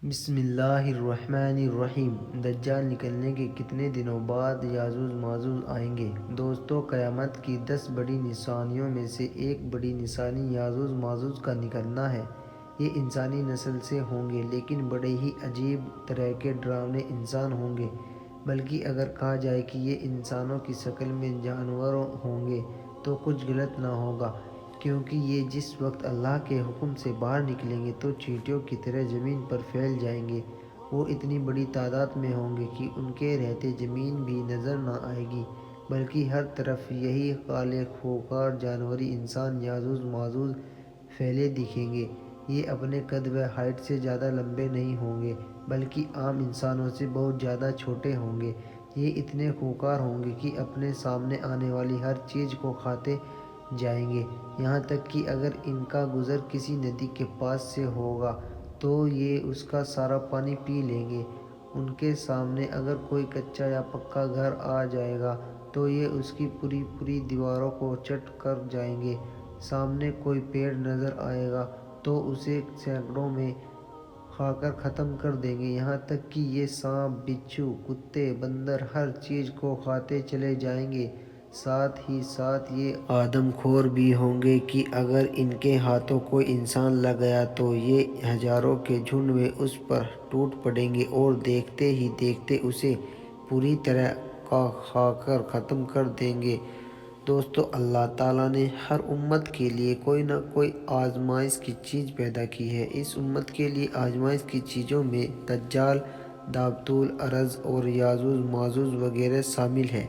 بسم اللہ الرحمن الرحیم۔ دجال نکلنے کے کتنے دنوں بعد یاجوج ماجوج آئیں گے؟ دوستو، قیامت کی 10 بڑی نشانیوں میں سے ایک بڑی نشانی یاجوج ماجوج کا نکلنا ہے۔ یہ انسانی نسل سے ہوں گے، لیکن بڑے ہی عجیب طرح کے ڈراؤنے انسان ہوں گے۔ بلکہ اگر کہا جائے کہ یہ انسانوں کی شکل میں جانور ہوں گے تو کچھ غلط نہ ہوگا، کیونکہ یہ جس وقت اللہ کے حکم سے باہر نکلیں گے تو چیونٹیوں کی طرح زمین پر پھیل جائیں گے۔ وہ اتنی بڑی تعداد میں ہوں گے کہ ان کے رہتے زمین بھی نظر نہ آئے گی، بلکہ ہر طرف یہی کالے خوکار جانوری انسان یاجوج ماجوج پھیلے دکھیں گے۔ یہ اپنے قد و ہائٹ سے زیادہ لمبے نہیں ہوں گے، بلکہ عام انسانوں سے بہت زیادہ چھوٹے ہوں گے۔ یہ اتنے خوکار ہوں گے کہ اپنے سامنے آنے والی ہر چیز کو کھاتے جائیں گے، یہاں تک کہ اگر ان کا گزر کسی ندی کے پاس سے ہوگا تو یہ اس کا سارا پانی پی لیں گے۔ ان کے سامنے اگر کوئی کچا یا پکا گھر آ جائے گا تو یہ اس کی پوری دیواروں کو چٹ کر جائیں گے۔ سامنے کوئی پیڑ نظر آئے گا تو اسے سینکڑوں میں کھا کر ختم کر دیں گے، یہاں تک کہ یہ سانپ، بچھو، کتے، بندر ہر چیز کو کھاتے چلے جائیں گے۔ ساتھ ہی ساتھ یہ آدم خور بھی ہوں گے کہ اگر ان کے ہاتھوں کوئی انسان لگ گیا تو یہ ہزاروں کے جھنڈ میں اس پر ٹوٹ پڑیں گے اور دیکھتے ہی دیکھتے اسے پوری طرح کھا کر ختم کر دیں گے۔ دوستو، اللہ تعالیٰ نے ہر امت کے لیے کوئی نہ کوئی آزمائش کی چیز پیدا کی ہے۔ اس امت کے لیے آزمائش کی چیزوں میں دجال، دابت الارض اور یاجوج ماجوج وغیرہ شامل ہیں۔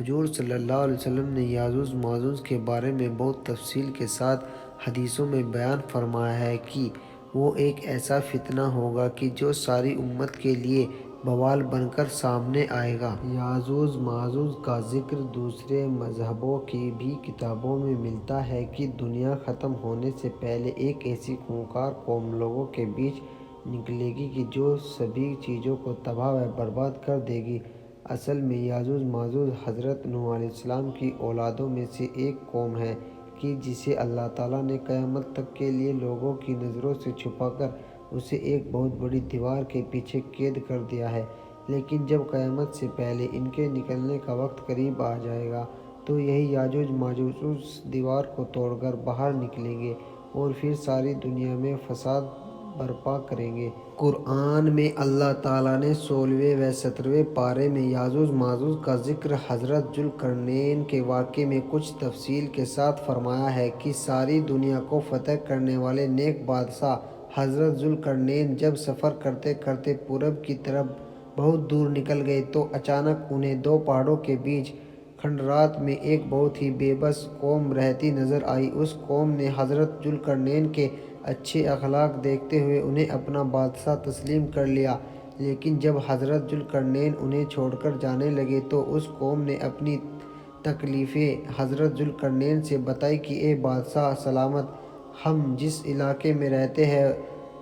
حضور صلی اللہ علیہ وسلم نے یاجوج ماجوج کے بارے میں بہت تفصیل کے ساتھ حدیثوں میں بیان فرمایا ہے کہ وہ ایک ایسا فتنہ ہوگا کہ جو ساری امت کے لیے بوال بن کر سامنے آئے گا۔ یاجوج ماجوج کا ذکر دوسرے مذہبوں کی بھی کتابوں میں ملتا ہے کہ دنیا ختم ہونے سے پہلے ایک ایسی خونخوار قوم لوگوں کے بیچ نکلے گی کہ جو سبھی چیزوں کو تباہ و برباد کر دے گی۔ اصل میں یاجوج ماجوج حضرت نوح علیہ السلام کی اولادوں میں سے ایک قوم ہے کہ جسے اللہ تعالیٰ نے قیامت تک کے لیے لوگوں کی نظروں سے چھپا کر اسے ایک بہت بڑی دیوار کے پیچھے قید کر دیا ہے۔ لیکن جب قیامت سے پہلے ان کے نکلنے کا وقت قریب آ جائے گا تو یہی یاجوج ماجوج اس دیوار کو توڑ کر باہر نکلیں گے اور پھر ساری دنیا میں فساد برپا کریں گے۔ قرآن میں اللہ تعالیٰ نے 16ویں و 17ویں پارے میں یاجوج ماجوج کا ذکر حضرت ذوالقرنین کے واقعے میں کچھ تفصیل کے ساتھ فرمایا ہے کہ ساری دنیا کو فتح کرنے والے نیک بادشاہ حضرت ذوالقرنین جب سفر کرتے کرتے پورب کی طرف بہت دور نکل گئے تو اچانک انہیں دو پہاڑوں کے بیچ کھنڈرات میں ایک بہت ہی بے بس قوم رہتی نظر آئی۔ اس قوم نے حضرت ذوالقرنین کے اچھے اخلاق دیکھتے ہوئے انہیں اپنا بادشاہ تسلیم کر لیا، لیکن جب حضرت ذوالقرنین انہیں چھوڑ کر جانے لگے تو اس قوم نے اپنی تکلیفیں حضرت ذوالقرنین سے بتائیں کہ اے بادشاہ سلامت، ہم جس علاقے میں رہتے ہیں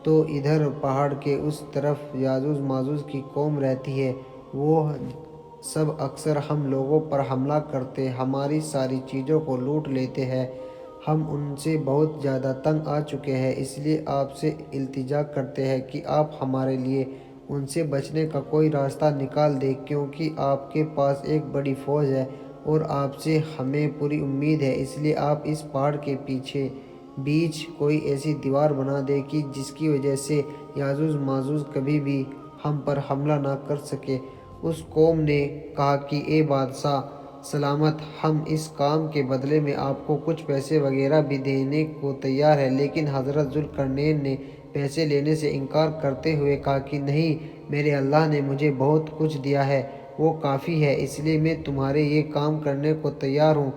تو ادھر پہاڑ کے اس طرف یاجوج ماجوج کی قوم رہتی ہے، وہ سب اکثر ہم لوگوں پر حملہ کرتے، ہماری ساری چیزوں کو لوٹ لیتے ہیں، ہم ان سے بہت زیادہ تنگ آ چکے ہیں، اس لیے آپ سے التجا کرتے ہیں کہ آپ ہمارے لیے ان سے بچنے کا کوئی راستہ نکال دیں، کیونکہ آپ کے پاس ایک بڑی فوج ہے اور آپ سے ہمیں پوری امید ہے، اس لیے آپ اس پہاڑ کے بیچ کوئی ایسی دیوار بنا دیں کہ جس کی وجہ سے یاجوج ماجوج کبھی بھی ہم پر حملہ نہ کر سکے۔ اس قوم نے کہا کہ اے بادشاہ سلامت، ہم اس کام کے بدلے میں آپ کو کچھ پیسے وغیرہ بھی دینے کو تیار ہیں، لیکن حضرت ذوالقرنین نے پیسے لینے سے انکار کرتے ہوئے کہا کہ نہیں، میرے اللہ نے مجھے بہت کچھ دیا ہے، وہ کافی ہے، اس لیے میں تمہارے یہ کام کرنے کو تیار ہوں،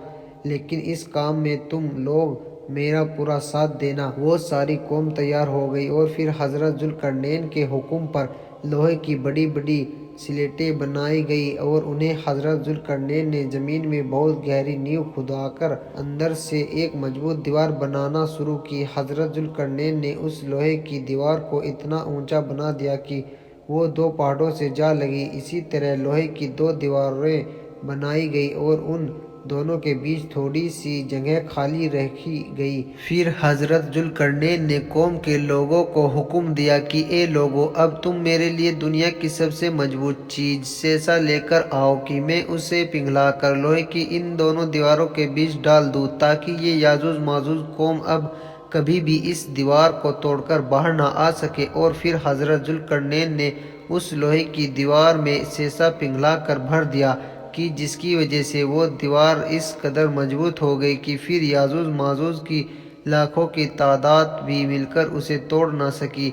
لیکن اس کام میں تم لوگ میرا پورا ساتھ دینا۔ وہ ساری قوم تیار ہو گئی اور پھر حضرت ذوالقرنین کے حکم پر لوہے کی بڑی بڑی سلیٹیں بنائی گئیں اور انہیں حضرت ذوالقرنین نے زمین میں بہت گہری نیو کھدا کر اندر سے ایک مضبوط دیوار بنانا شروع کی۔ حضرت ذوالقرنین نے اس لوہے کی دیوار کو اتنا اونچا بنا دیا کہ وہ دو پہاڑوں سے جا لگی۔ اسی طرح لوہے کی دو دیواریں بنائی گئیں اور ان دونوں کے بیچ تھوڑی سی جگہ خالی رکھی گئی۔ پھر حضرت ذوالقرنین نے قوم کے لوگوں کو حکم دیا کہ اے لوگو، اب تم میرے لیے دنیا کی سب سے مضبوط چیز سیسا لے کر آؤ کہ میں اسے پگھلا کر لوہے کی ان دونوں دیواروں کے بیچ ڈال دوں، تاکہ یہ یاجوج ماجوج قوم اب کبھی بھی اس دیوار کو توڑ کر باہر نہ آ سکے۔ اور پھر حضرت ذوالقرنین نے اس لوہے کی دیوار میں سیسا پگھلا کر بھر دیا کہ جس کی وجہ سے وہ دیوار اس قدر مضبوط ہو گئی کہ پھر یاجوج ماجوج کی لاکھوں کی تعداد بھی مل کر اسے توڑ نہ سکی۔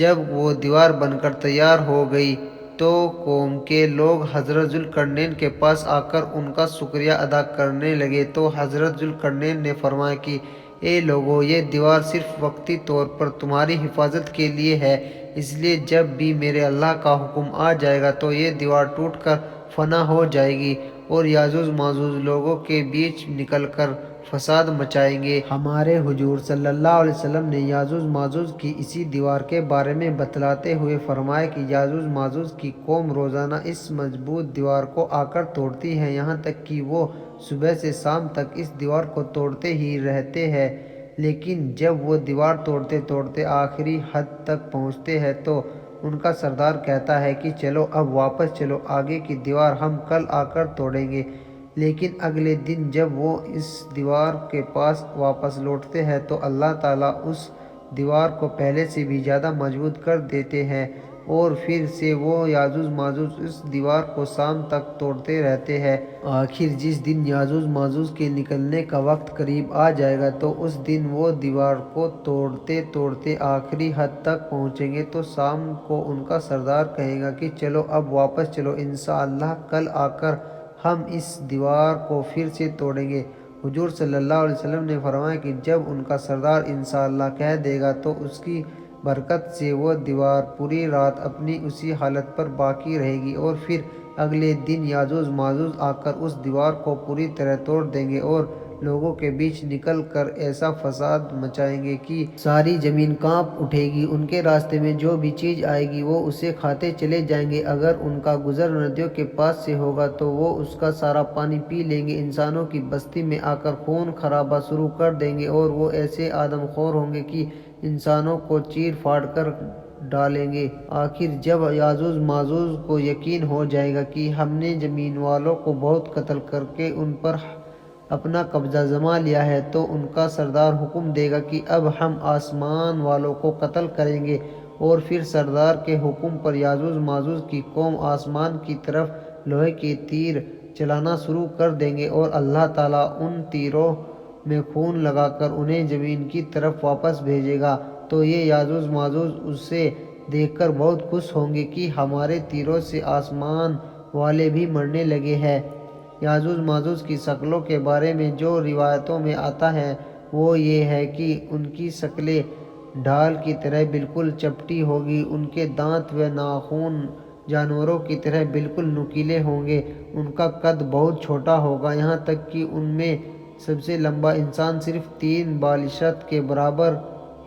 جب وہ دیوار بن کر تیار ہو گئی تو قوم کے لوگ حضرت ذوالقرنین کے پاس آ کر ان کا شکریہ ادا کرنے لگے، تو حضرت ذوالقرنین نے فرمایا کہ اے لوگو، یہ دیوار صرف وقتی طور پر تمہاری حفاظت کے لیے ہے، اس لیے جب بھی میرے اللہ کا حکم آ جائے گا تو یہ دیوار ٹوٹ کر فنا ہو جائے گی اور یاجوج ماجوج لوگوں کے بیچ نکل کر فساد مچائیں گے۔ ہمارے حضور صلی اللہ علیہ وسلم نے یاجوج ماجوج کی اسی دیوار کے بارے میں بتلاتے ہوئے فرمایا کہ یاجوج ماجوج کی قوم روزانہ اس مضبوط دیوار کو آ کر توڑتی ہے، یہاں تک کہ وہ صبح سے شام تک اس دیوار کو توڑتے ہی رہتے ہیں، لیکن جب وہ دیوار توڑتے توڑتے آخری حد تک پہنچتے ہیں تو ان کا سردار کہتا ہے کہ چلو اب واپس چلو، آگے کی دیوار ہم کل آ کر توڑیں گے۔ لیکن اگلے دن جب وہ اس دیوار کے پاس واپس لوٹتے ہیں تو اللہ تعالیٰ اس دیوار کو پہلے سے بھی زیادہ مضبوط کر دیتے ہیں، اور پھر سے وہ یاجوج ماجوج اس دیوار کو شام تک توڑتے رہتے ہیں۔ آخر جس دن یاجوج ماجوج کے نکلنے کا وقت قریب آ جائے گا تو اس دن وہ دیوار کو توڑتے توڑتے آخری حد تک پہنچیں گے، تو شام کو ان کا سردار کہے گا کہ چلو اب واپس چلو، انشاءاللہ کل آ کر ہم اس دیوار کو پھر سے توڑیں گے۔ حضور صلی اللہ علیہ وسلم نے فرمایا کہ جب ان کا سردار انشاءاللہ کہہ دے گا تو اس کی برکت سے وہ دیوار پوری رات اپنی اسی حالت پر باقی رہے گی، اور پھر اگلے دن یاجوج ماجوج آ کر اس دیوار کو پوری طرح توڑ دیں گے اور لوگوں کے بیچ نکل کر ایسا فساد مچائیں گے کہ ساری زمین کانپ اٹھے گی۔ ان کے راستے میں جو بھی چیز آئے گی وہ اسے کھاتے چلے جائیں گے، اگر ان کا گزر ندیوں کے پاس سے ہوگا تو وہ اس کا سارا پانی پی لیں گے، انسانوں کی بستی میں آ کر خون خرابہ شروع کر دیں گے، اور وہ ایسے آدم خور ہوں گے کہ انسانوں کو چیر پھاڑ کر ڈالیں گے۔ آخر جب یاجوج ماجوج کو یقین ہو جائے گا کہ ہم نے زمین والوں کو بہت قتل کر کے ان پر اپنا قبضہ جما لیا ہے، تو ان کا سردار حکم دے گا کہ اب ہم آسمان والوں کو قتل کریں گے، اور پھر سردار کے حکم پر یاجوج ماجوج کی قوم آسمان کی طرف لوہے کے تیر چلانا شروع کر دیں گے، اور اللہ تعالیٰ ان تیروں میں خون لگا کر انہیں زمین کی طرف واپس بھیجے گا، تو یہ یاجوج ماجوج اسے دیکھ کر بہت خوش ہوں گے کہ ہمارے تیروں سے آسمان والے بھی مرنے لگے ہیں۔ یاجوج ماجوج کی شکلوں کے بارے میں جو روایتوں میں آتا ہے وہ یہ ہے کہ ان کی شکلیں ڈھال کی طرح بالکل چپٹی ہوگی، ان کے دانت و ناخن جانوروں کی طرح بالکل نوکیلے ہوں گے، ان کا قد بہت چھوٹا ہوگا، یہاں تک کہ ان میں سب سے لمبا انسان صرف 3 بالشت کے برابر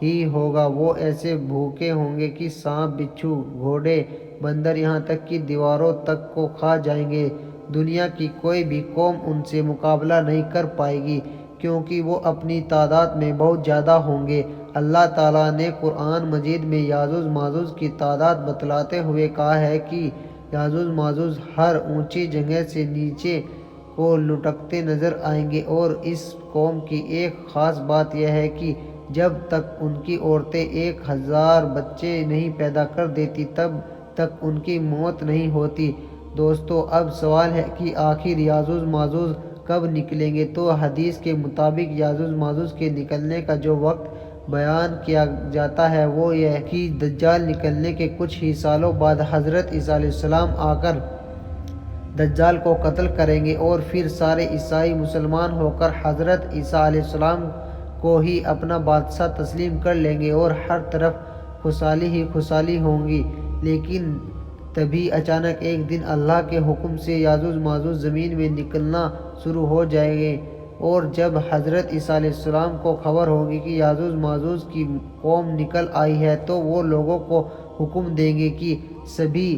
ہی ہوگا، وہ ایسے بھوکے ہوں گے کہ سانپ، بچھو، گھوڑے، بندر یہاں تک کہ دیواروں تک کو کھا جائیں گے۔ دنیا کی کوئی بھی قوم ان سے مقابلہ نہیں کر پائے گی، کیونکہ وہ اپنی تعداد میں بہت زیادہ ہوں گے۔ اللہ تعالیٰ نے قرآن مجید میں یاجوج ماجوج کی تعداد بتلاتے ہوئے کہا ہے کہ یاجوج ماجوج ہر اونچی جگہ سے نیچے کو لٹکتے نظر آئیں گے، اور اس قوم کی ایک خاص بات یہ ہے کہ جب تک ان کی عورتیں 1000 بچے نہیں پیدا کر دیتی تب تک ان کی موت نہیں ہوتی۔ دوستو، اب سوال ہے کہ آخر یاجوج ماجوج کب نکلیں گے؟ تو حدیث کے مطابق یاجوج ماجوج کے نکلنے کا جو وقت بیان کیا جاتا ہے وہ یہ ہے کہ دجال نکلنے کے کچھ ہی سالوں بعد حضرت عیسیٰ علیہ السلام آ کر دجال کو قتل کریں گے، اور پھر سارے عیسائی مسلمان ہو کر حضرت عیسیٰ علیہ السلام کو ہی اپنا بادشاہ تسلیم کر لیں گے، اور ہر طرف خوشحالی ہی خوشحالی ہوں گی۔ لیکن تبھی اچانک ایک دن اللہ کے حکم سے یاجوج ماجوج زمین میں نکلنا شروع ہو جائیں گے، اور جب حضرت عیسیٰ علیہ السلام کو خبر ہوگی کہ یاجوج ماجوج کی قوم نکل آئی ہے تو وہ لوگوں کو حکم دیں گے کہ سبھی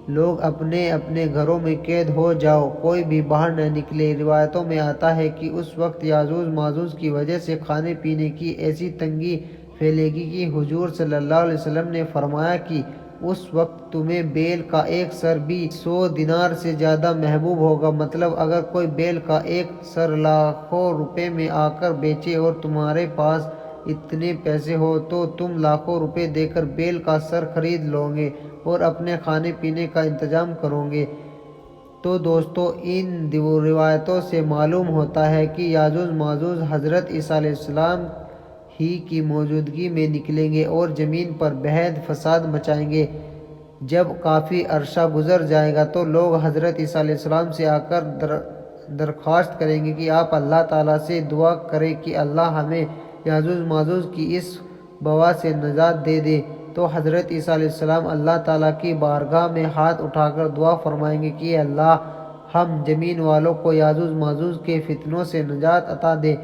لوگ اپنے اپنے گھروں میں قید ہو جاؤ، کوئی بھی باہر نہ نکلے۔ روایتوں میں آتا ہے کہ اس وقت یاجوج ماجوج کی وجہ سے کھانے پینے کی ایسی تنگی پھیلے گی کہ حضور صلی اللہ علیہ وسلم نے فرمایا کہ اس وقت تمہیں بیل کا ایک سر بھی 100 دینار سے زیادہ محبوب ہوگا۔ مطلب اگر کوئی بیل کا ایک سر لاکھوں روپے میں آ کر بیچے اور تمہارے پاس اتنے پیسے ہو تو تم لاکھوں روپے دے کر بیل کا سر خرید لو گے اور اپنے کھانے پینے کا انتظام کرو گے۔ تو دوستو، ان روایتوں سے معلوم ہوتا ہے کہ یاجوج ماجوج حضرت عیسیٰ علیہ السلام ہی کی موجودگی میں نکلیں گے اور زمین پر بہت فساد مچائیں گے۔ جب کافی عرصہ گزر جائے گا تو لوگ حضرت عیسیٰ علیہ السلام سے آ کر درخواست کریں گے کہ آپ اللہ تعالیٰ سے دعا کریں کہ اللہ ہمیں یاجوج ماجوج کی اس وبا سے نجات دے دے۔ تو حضرت عیسیٰ علیہ السلام اللہ تعالیٰ کی بارگاہ میں ہاتھ اٹھا کر دعا فرمائیں گے کہ اے اللہ، ہم زمین والوں کو یاجوج ماجوج کے فتنوں سے نجات عطا دے۔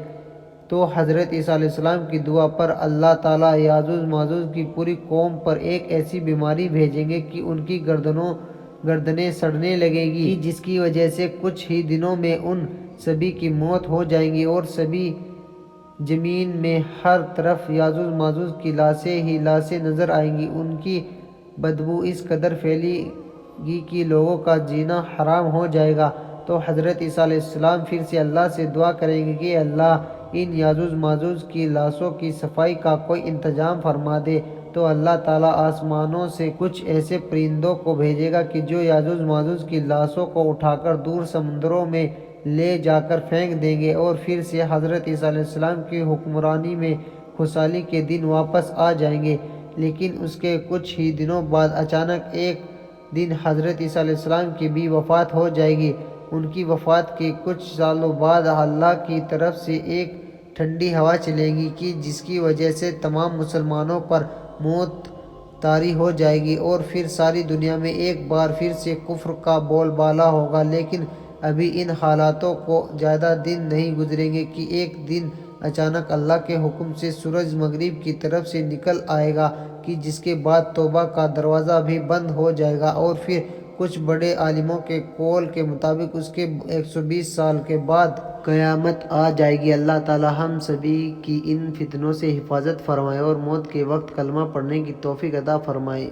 تو حضرت عیسیٰ علیہ السلام کی دعا پر اللہ تعالیٰ یاجوج ماجوج کی پوری قوم پر ایک ایسی بیماری بھیجیں گے کہ ان کی گردنیں سڑنے لگیں گی، جس کی وجہ سے کچھ ہی دنوں میں ان سبھی کی موت ہو جائے گی اور سبھی زمین میں ہر طرف یاجوج ماجوج کی لاشیں ہی لاشیں نظر آئیں گی۔ ان کی بدبو اس قدر پھیلے گی کہ لوگوں کا جینا حرام ہو جائے گا۔ تو حضرت عیسیٰ علیہ السلام پھر سے اللہ سے دعا کریں گے کہ اے اللہ، ان یاجوج ماجوج کی لاشوں کی صفائی کا کوئی انتظام فرما دے۔ تو اللہ تعالیٰ آسمانوں سے کچھ ایسے پرندوں کو بھیجے گا کہ جو یاجوج ماجوج کی لاشوں کو اٹھا کر دور سمندروں میں لے جا کر پھینک دیں گے اور پھر سے حضرت عیسیٰ علیہ السلام کی حکمرانی میں خوشحالی کے دن واپس آ جائیں گے۔ لیکن اس کے کچھ ہی دنوں بعد اچانک ایک دن حضرت عیسیٰ علیہ السلام کی بھی وفات ہو جائے گی۔ ان کی وفات کے کچھ سالوں بعد اللہ کی طرف سے ایک ٹھنڈی ہوا چلے گی کہ جس کی وجہ سے تمام مسلمانوں پر موت طاری ہو جائے گی اور پھر ساری دنیا میں ایک بار پھر سے کفر کا بول بالا ہوگا۔ لیکن ابھی ان حالاتوں کو زیادہ دن نہیں گزریں گے کہ ایک دن اچانک اللہ کے حکم سے سورج مغرب کی طرف سے نکل آئے گا کہ جس کے بعد توبہ کا دروازہ بھی بند ہو جائے گا اور پھر کچھ بڑے عالموں کے قول کے مطابق اس کے 120 سال کے بعد قیامت آ جائے گی۔ اللہ تعالیٰ ہم سبھی کی ان فتنوں سے حفاظت فرمائے اور موت کے وقت کلمہ پڑھنے کی توفیق عطا فرمائے۔